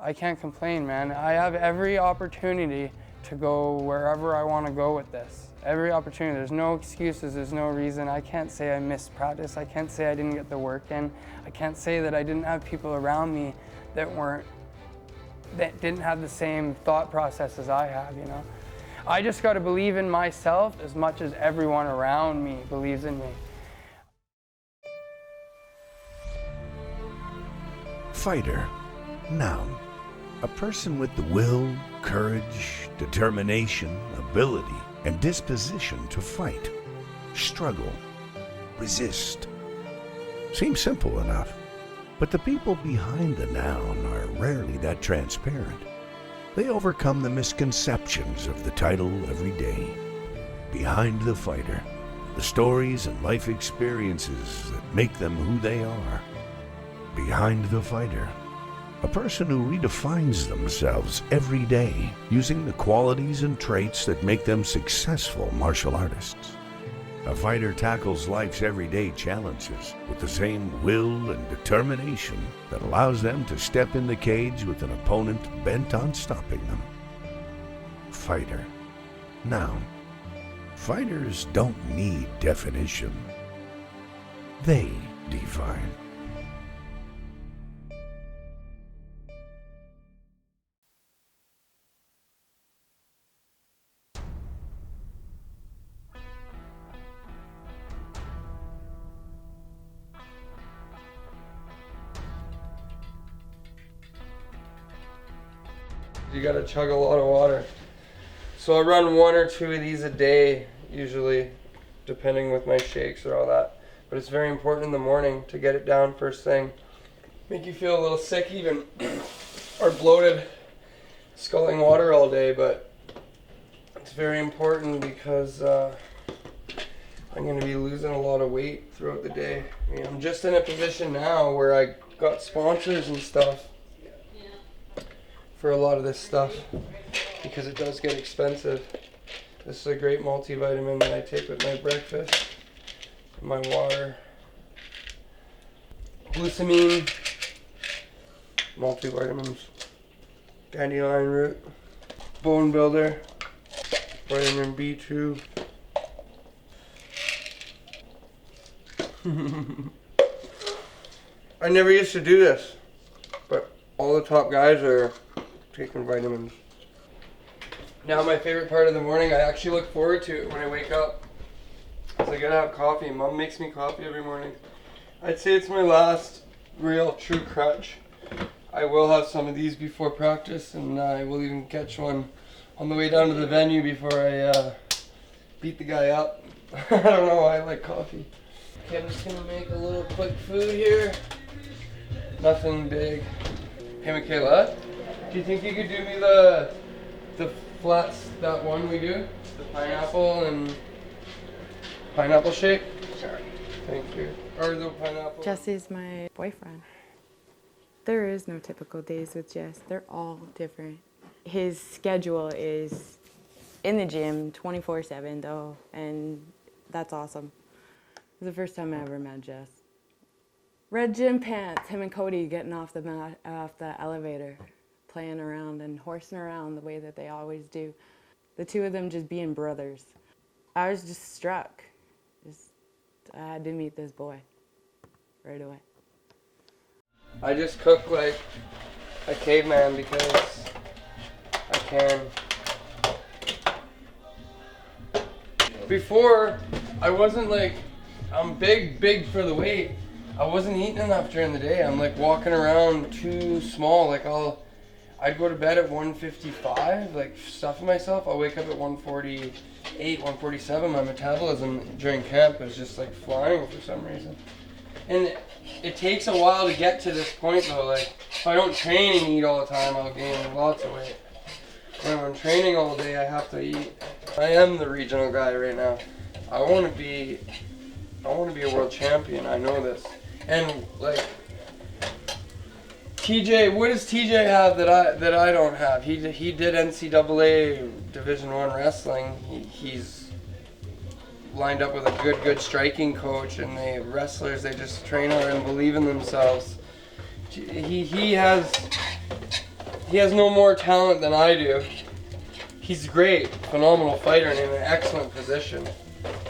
I can't complain, man. I have every opportunity to go wherever I want to go with this. Every opportunity. There's no excuses, there's no reason. I can't say I missed practice. I can't say I didn't get the work in. I can't say that I didn't have people around me that didn't have the same thought process as I have, you know. I just got to believe in myself as much as everyone around me believes in me. Fighter, noun. A person with the will, courage, determination, ability, and disposition to fight, struggle, resist. Seems simple enough, but the people behind the noun are rarely that transparent. They overcome the misconceptions of the title every day. Behind the fighter, the stories and life experiences that make them who they are. Behind the fighter, a person who redefines themselves every day using the qualities and traits that make them successful martial artists. A fighter tackles life's everyday challenges with the same will and determination that allows them to step in the cage with an opponent bent on stopping them. Fighter, noun. Fighters don't need definition. They define. You gotta chug a lot of water. So I run 1 or 2 of these a day, usually, depending with my shakes or all that. But it's very important in the morning to get it down first thing. Make you feel a little sick even, or bloated, sculling water all day, but it's very important because I'm gonna be losing a lot of weight throughout the day. I mean, I'm just in a position now where I got sponsors and stuff for a lot of this stuff because it does get expensive. This is a great multivitamin that I take with my breakfast, my water. Glutamine, multivitamins, dandelion root, bone builder, vitamin B2. I never used to do this, but all the top guys are taking vitamins. Now my favorite part of the morning, I actually look forward to it when I wake up, is I gotta have coffee. Mom makes me coffee every morning. I'd say it's my last real true crutch. I will have some of these before practice, and I will even catch one on the way down to the venue before I beat the guy up. I don't know why I like coffee. Okay, I'm just gonna make a little quick food here. Nothing big. Hey Michaela, do you think you could do me the flats, that one we do? The pineapple and pineapple shake? Sure. Thank you. Or the pineapple. Jesse's my boyfriend. There is no typical days with Jess. They're all different. His schedule is in the gym 24/7 though, and that's awesome. It was the first time I ever met Jess. Red gym pants, him and Cody getting off the elevator, playing around and horsing around the way that they always do. The two of them just being brothers. I was just struck. I had to meet this boy right away. I just cook like a caveman because I can. Before, I wasn't like, I'm big for the weight. I wasn't eating enough during the day. I'm like walking around too small. Like I'd go to bed at 1:55, like stuffing myself. I'll wake up at 1:48, 1:47. My metabolism during camp is just like flying for some reason. And it takes a while to get to this point though. Like if I don't train and eat all the time, I'll gain lots of weight. When I'm training all day, I have to eat. I am the regional guy right now. I want to be a world champion. I know this. And like TJ, what does TJ have that I don't have? He did NCAA Division I wrestling. He's lined up with a good striking coach, and the wrestlers, they just train hard and believe in themselves. He has he has no more talent than I do. He's great, phenomenal fighter and in an excellent position.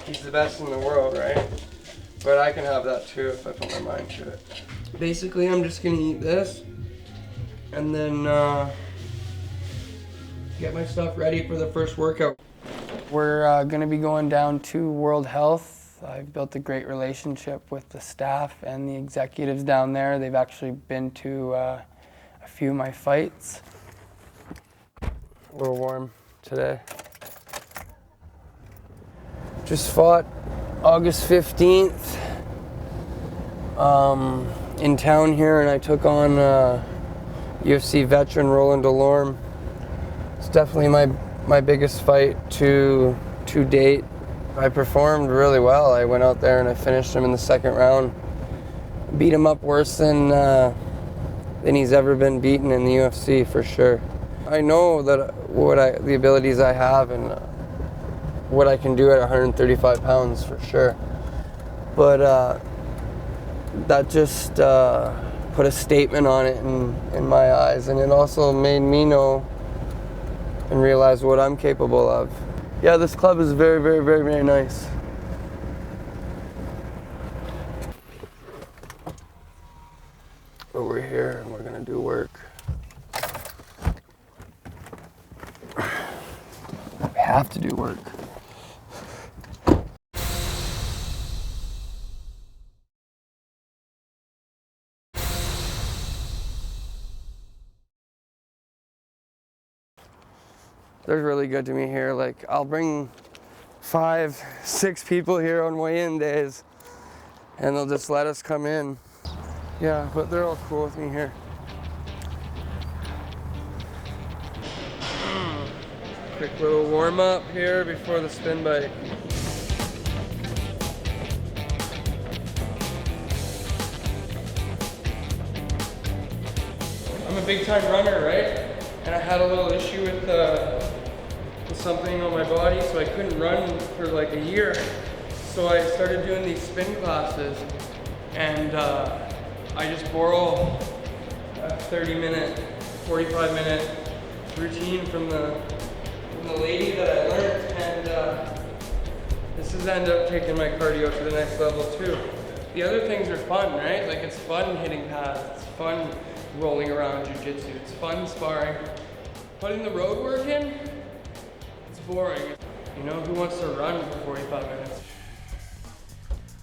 He's the best in the world, right? But I can have that too if I put my mind to it. Basically, I'm just gonna eat this and then get my stuff ready for the first workout. We're gonna be going down to World Health. I've built a great relationship with the staff and the executives down there. They've actually been to a few of my fights. A little warm today. Just fought August 15th in town here, and I took on UFC veteran Roland Delorme. It's definitely my biggest fight to date. I performed really well. I went out there and I finished him in the second round. Beat him up worse than he's ever been beaten in the UFC for sure. I know that the abilities I have and what I can do at 135 pounds for sure. But that just put a statement on it in my eyes, and it also made me know and realize what I'm capable of. Yeah, this club is very, very, very, very nice. But we're here and we're gonna do work. We have to do work. They're really good to me here. Like, I'll bring 5, 6 people here on weigh-in days and they'll just let us come in. Yeah, but they're all cool with me here. Quick little warm-up here before the spin bike. I'm a big-time runner, right? And I had a little issue with something on my body, so I couldn't run for like a year. So I started doing these spin classes, and I just borrow a 30-minute, 45-minute routine from the lady that I learned, and this has ended up taking my cardio to the next level too. The other things are fun, right? Like, it's fun hitting pads, it's fun rolling around jiu-jitsu, it's fun sparring. Putting the road work in, it's boring. You know, who wants to run for 45 minutes?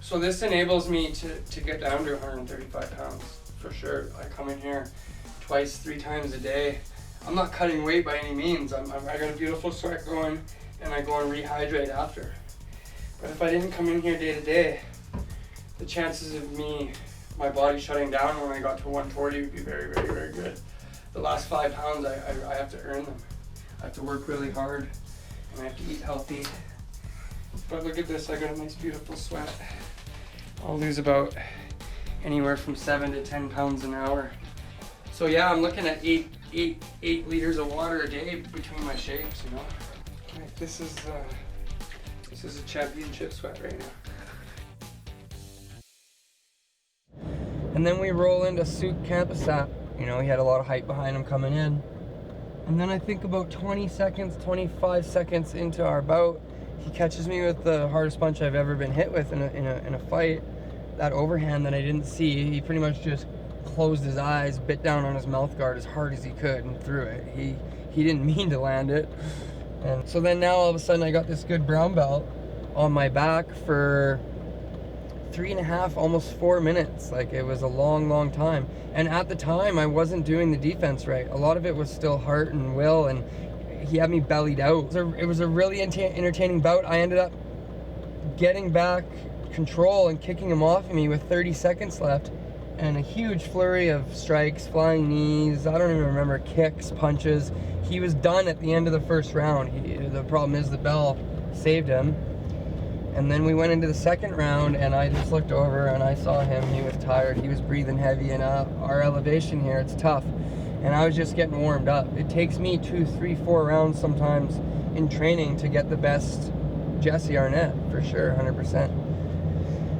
So this enables me to get down to 135 pounds, for sure. I come in here twice, 3 times a day. I'm not cutting weight by any means. I got a beautiful sweat going, and I go and rehydrate after. But if I didn't come in here day to day, the chances of my body shutting down when I got to 140 would be very, very, very good. The last 5 pounds, I have to earn them. I have to work really hard, and I have to eat healthy. But look at this, I got a nice beautiful sweat. I'll lose about anywhere from 7 to 10 pounds an hour. So yeah, I'm looking at 8 liters of water a day between my shakes, you know. Right, this is a championship sweat right now. And then we roll into Suk Campasap. You know, he had a lot of hype behind him coming in. And then I think about 20 seconds, 25 seconds into our bout, he catches me with the hardest punch I've ever been hit with in a fight. That overhand that I didn't see, he pretty much just closed his eyes, bit down on his mouth guard as hard as he could and threw it. He didn't mean to land it. And so then now all of a sudden I got this good brown belt on my back for 3.5, almost 4 minutes. Like, it was a long, long time. And at the time, I wasn't doing the defense right. A lot of it was still heart and will, and he had me bellied out. It was a really entertaining bout. I ended up getting back control and kicking him off of me with 30 seconds left, and a huge flurry of strikes, flying knees, I don't even remember, kicks, punches. He was done at the end of the first round. The problem is the bell saved him. And then we went into the second round, and I just looked over and I saw him. He was tired. He was breathing heavy, and our elevation here, it's tough. And I was just getting warmed up. It takes me 2, 3, 4 rounds sometimes in training to get the best Jesse Arnett, for sure, 100%.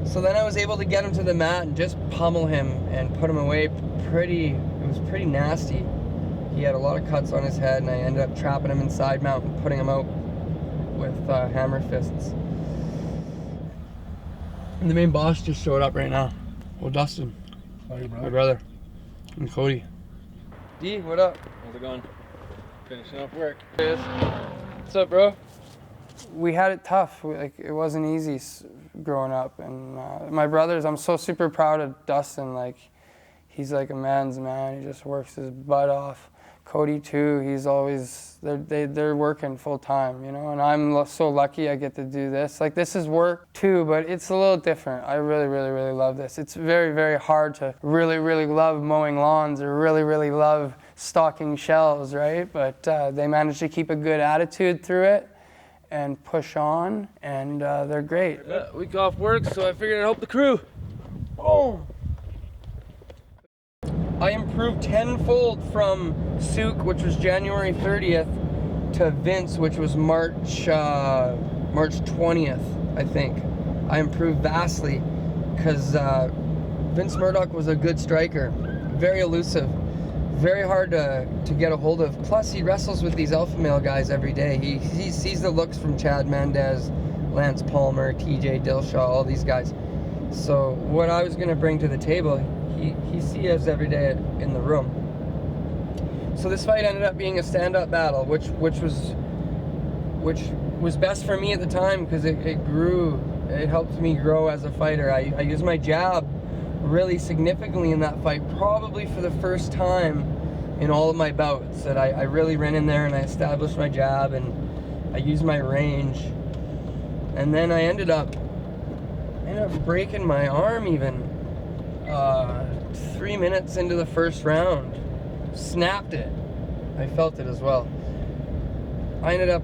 So then I was able to get him to the mat and just pummel him and put him away it was pretty nasty. he had a lot of cuts on his head, and I ended up trapping him inside mount and putting him out with hammer fists. And the main boss just showed up right now. Well, Dustin, my brother, and Cody. D, what up? How's it going? Finishing up work. What's up, bro? We had it tough. It wasn't easy growing up, and my brothers. I'm so super proud of Dustin. He's like a man's man. He just works his butt off. Cody too. He's always they're working full time, you know. And I'm so lucky I get to do this. This is work too, but it's a little different. I really love this. It's very hard to really love mowing lawns or really love stocking shelves, right? But they manage to keep a good attitude through it and push on, and they're great. Yeah, week off work, so I figured I'd help the crew. Oh. I improved tenfold from Souk, which was January 30th, to Vince, which was March 20th, I think. I improved vastly because Vince Murdoch was a good striker, very elusive, very hard to get a hold of. Plus, he wrestles with these alpha male guys every day. He sees the looks from Chad Mendez, Lance Palmer, TJ Dillashaw, all these guys. So what I was going to bring to the table, he sees every day in the room. So this fight ended up being a stand-up battle, which was best for me at the time because it helped me grow as a fighter. I used my jab really significantly in that fight, probably for the first time in all of my bouts, that I really ran in there and I established my jab and I used my range. And then I ended up breaking my arm even 3 minutes into the first round. Snapped it. I felt it as well. I ended up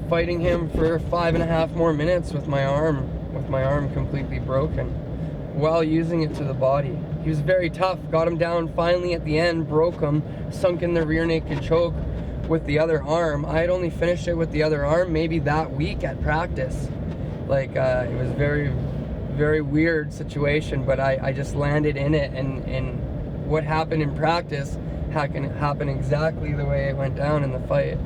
fighting him for 5.5 more minutes with my arm completely broken while using it to the body. He was very tough, got him down finally at the end, broke him, sunk in the rear naked choke with the other arm. I had only finished it with the other arm maybe that week at practice. It was very weird situation, but I just landed in it, and what happened in practice happened exactly the way it went down in the fight.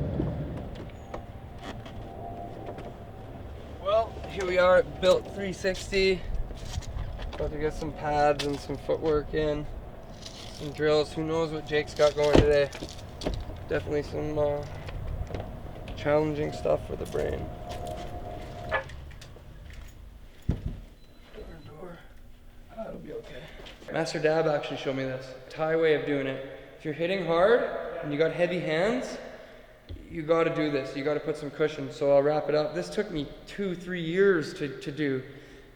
Well, here we are at Built 360. About to get some pads and some footwork in, some drills. Who knows what Jake's got going today? Definitely some challenging stuff for the brain. That'll be okay. Master Dab actually showed me this Thai way of doing it. If you're hitting hard and you got heavy hands, you got to do this. You got to put some cushion. So I'll wrap it up. This took me 2-3 years to do,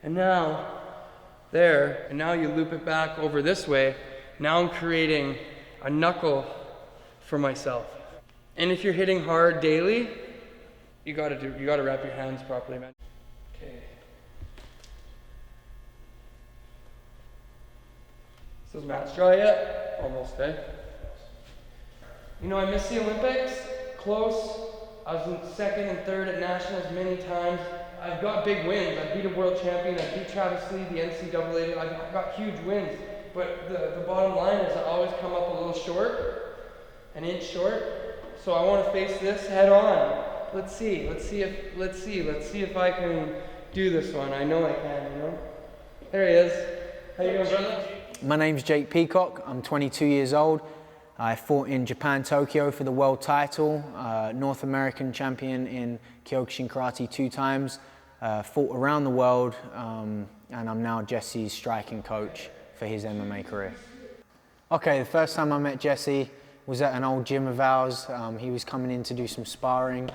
and now you loop it back over this way. Now I'm creating a knuckle for myself. And if you're hitting hard daily, you got to wrap your hands properly, man. Okay. Is those mats dry yet? Almost, eh? You know, I missed the Olympics. Close. I was in second and third at nationals many times. I've got big wins. I beat a world champion. I beat Travis Lee, the NCAA. I've got huge wins. But the bottom line is I always come up a little short, an inch short. So I want to face this head on. Let's see if I can do this one. I know I can, you know. There he is. How you doing, brother? My name's Jake Peacock. I'm 22 years old. I fought in Japan, Tokyo for the world title, North American champion in Kyokushin Karate 2 times, fought around the world, and I'm now Jesse's striking coach for his MMA career. Okay, the first time I met Jesse was at an old gym of ours. He was coming in to do some sparring.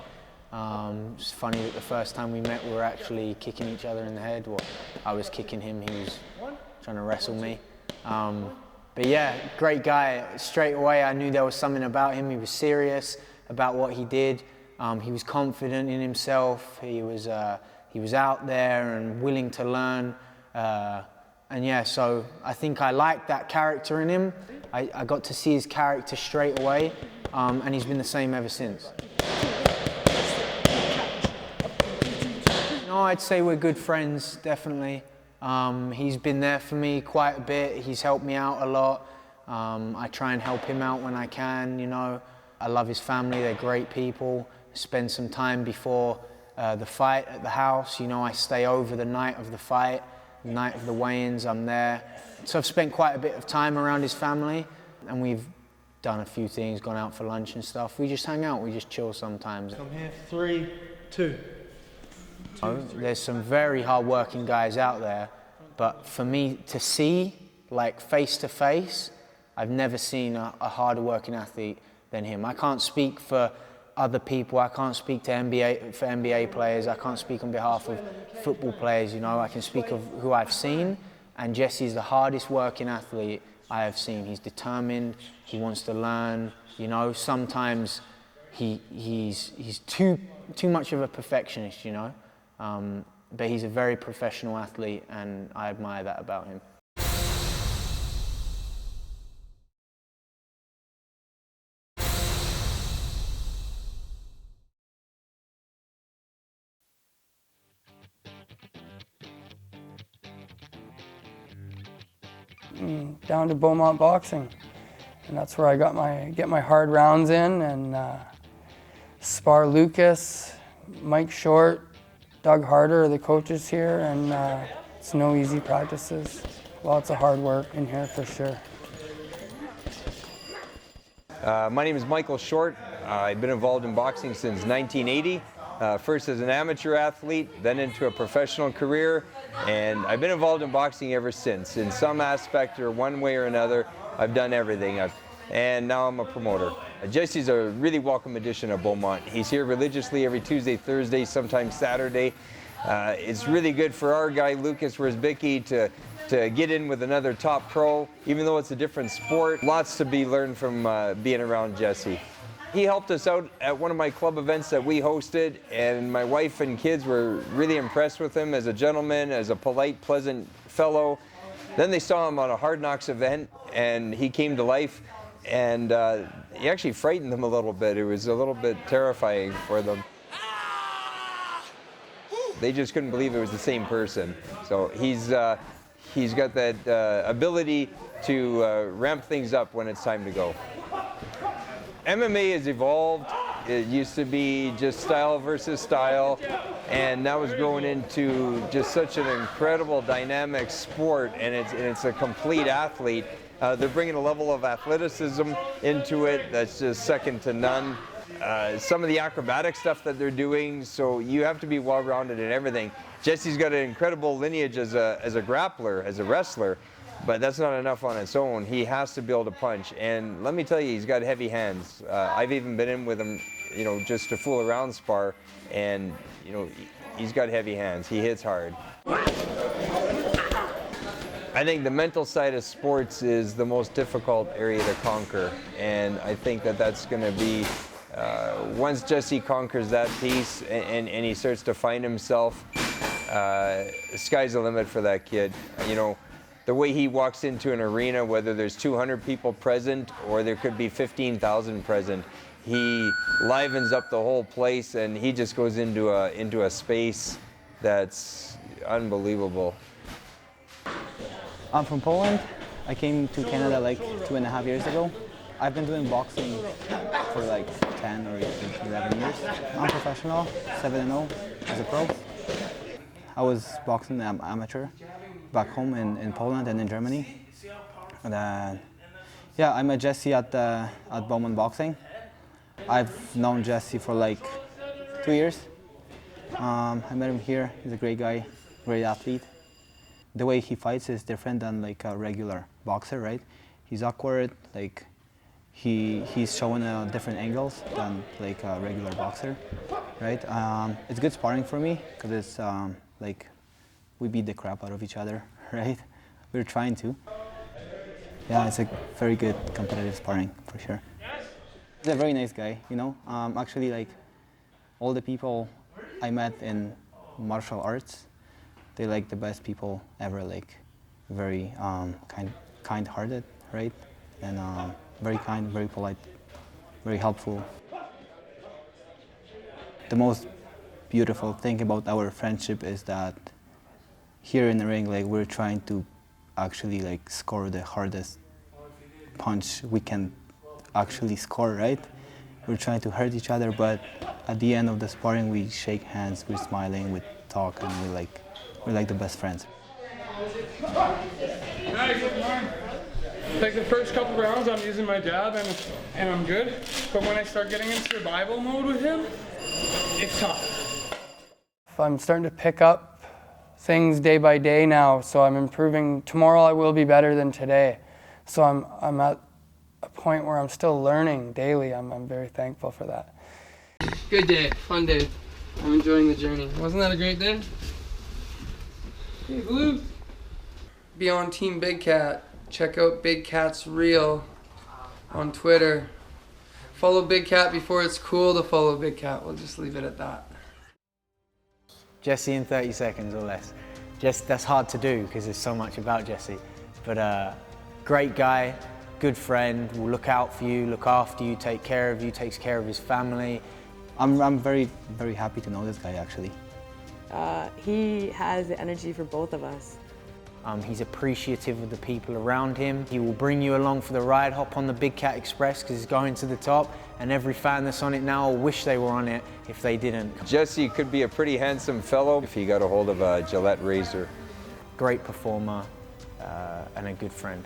It's funny that the first time we met we were actually kicking each other in the head. Well, I was kicking him, he was trying to wrestle me. But yeah, great guy. Straight away I knew there was something about him. He was serious about what he did. He was confident in himself. He was out there and willing to learn. And yeah, so I think I liked that character in him. I got to see his character straight away, and he's been the same ever since. No, I'd say we're good friends, definitely. He's been there for me quite a bit. He's helped me out a lot. I try and help him out when I can, you know. I love his family, they're great people. Spend some time before the fight at the house. You know, I stay over the night of the fight, the night of the weigh-ins, I'm there. So I've spent quite a bit of time around his family, and we've done a few things, gone out for lunch and stuff. We just hang out, we just chill sometimes. Come here, 3, 2. There's some very hard-working guys out there, but for me to see, like face to face, I've never seen a harder working athlete than him. I can't speak for other people, I can't speak for NBA players, I can't speak on behalf of football players, you know, I can speak of who I've seen, and Jesse's the hardest working athlete I have seen. He's determined, he wants to learn, you know, sometimes he's too much of a perfectionist, you know, but he's a very professional athlete, and I admire that about him. Down to Beaumont Boxing, and that's where I get my hard rounds in, and spar Lucas, Mike Short, Doug Harder are the coaches here, and it's no easy practices. Lots of hard work in here for sure. My name is Michael Short. I've been involved in boxing since 1980. First as an amateur athlete, then into a professional career, and I've been involved in boxing ever since. In some aspect or one way or another, I've done everything. And now I'm a promoter. Jesse's a really welcome addition of Beaumont. He's here religiously every Tuesday, Thursday, sometimes Saturday. It's really good for our guy Lucas Wierzbicki to get in with another top pro, even though it's a different sport. Lots to be learned from being around Jesse. He helped us out at one of my club events that we hosted, and my wife and kids were really impressed with him as a gentleman, as a polite, pleasant fellow. Then they saw him on a Hard Knocks event, and he came to life, and he actually frightened them a little bit. It was a little bit terrifying for them. They just couldn't believe it was the same person. So he's got that ability to ramp things up when it's time to go. MMA has evolved. It used to be just style versus style, and now it's growing into just such an incredible dynamic sport, and it's a complete athlete. They're bringing a level of athleticism into it that's just second to none. Some of the acrobatic stuff that they're doing, so you have to be well-rounded in everything. Jesse's got an incredible lineage as a grappler, as a wrestler, but that's not enough on its own. He has to be able to punch, and let me tell you, he's got heavy hands. I've even been in with him, you know, just to fool around spar, and you know, he's got heavy hands. He hits hard. I think the mental side of sports is the most difficult area to conquer, and I think that that's going to be once Jesse conquers that piece and he starts to find himself, the sky's the limit for that kid. You know, the way he walks into an arena, whether there's 200 people present or there could be 15,000 present, he livens up the whole place, and he just goes into a space that's unbelievable. I'm from Poland. I came to Canada like 2.5 years ago. I've been doing boxing for like 10 or 11 years. I'm professional, 7-0 as a pro. I was boxing amateur back home in Poland and in Germany. And yeah, I met Jesse at Beaumont Boxing. I've known Jesse for like 2 years. I met him here. He's a great guy, great athlete. The way he fights is different than like a regular boxer, right? He's awkward, like he's showing different angles than like a regular boxer, right? It's good sparring for me because it's like we beat the crap out of each other, right? We're trying to. Yeah, it's a very good competitive sparring for sure. He's a very nice guy, you know. Actually, like all the people I met in martial arts, they're like the best people ever. Like very kind-hearted, right? And very kind, very polite, very helpful. The most beautiful thing about our friendship is that here in the ring, like we're trying to actually like score the hardest punch we can actually score, right? we're trying to hurt each other, but at the end of the sparring, we shake hands, we're smiling, we talk, and we're like the best friends. Like the first couple rounds, I'm using my jab and I'm good. But when I start getting in survival mode with him, it's tough. I'm starting to pick up things day by day now, so I'm improving. Tomorrow I will be better than today. So I'm at a point where I'm still learning daily. I'm very thankful for that. Good day, fun day. I'm enjoying the journey. Wasn't that a great day? Hey, Blue. Be on Team Big Cat. Check out Big Cat's Reel on Twitter. Follow Big Cat before it's cool to follow Big Cat. We'll just leave it at that. Jesse in 30 seconds or less. That's hard to do because there's so much about Jesse. But great guy, good friend, will look out for you, look after you, take care of you, takes care of his family. I'm very, very happy to know this guy, actually. He has the energy for both of us. He's appreciative of the people around him. He will bring you along for the ride, hop on the Big Cat Express because it's going to the top, and every fan that's on it now will wish they were on it if they didn't. Jesse could be a pretty handsome fellow if he got a hold of a Gillette razor. Great performer and a good friend.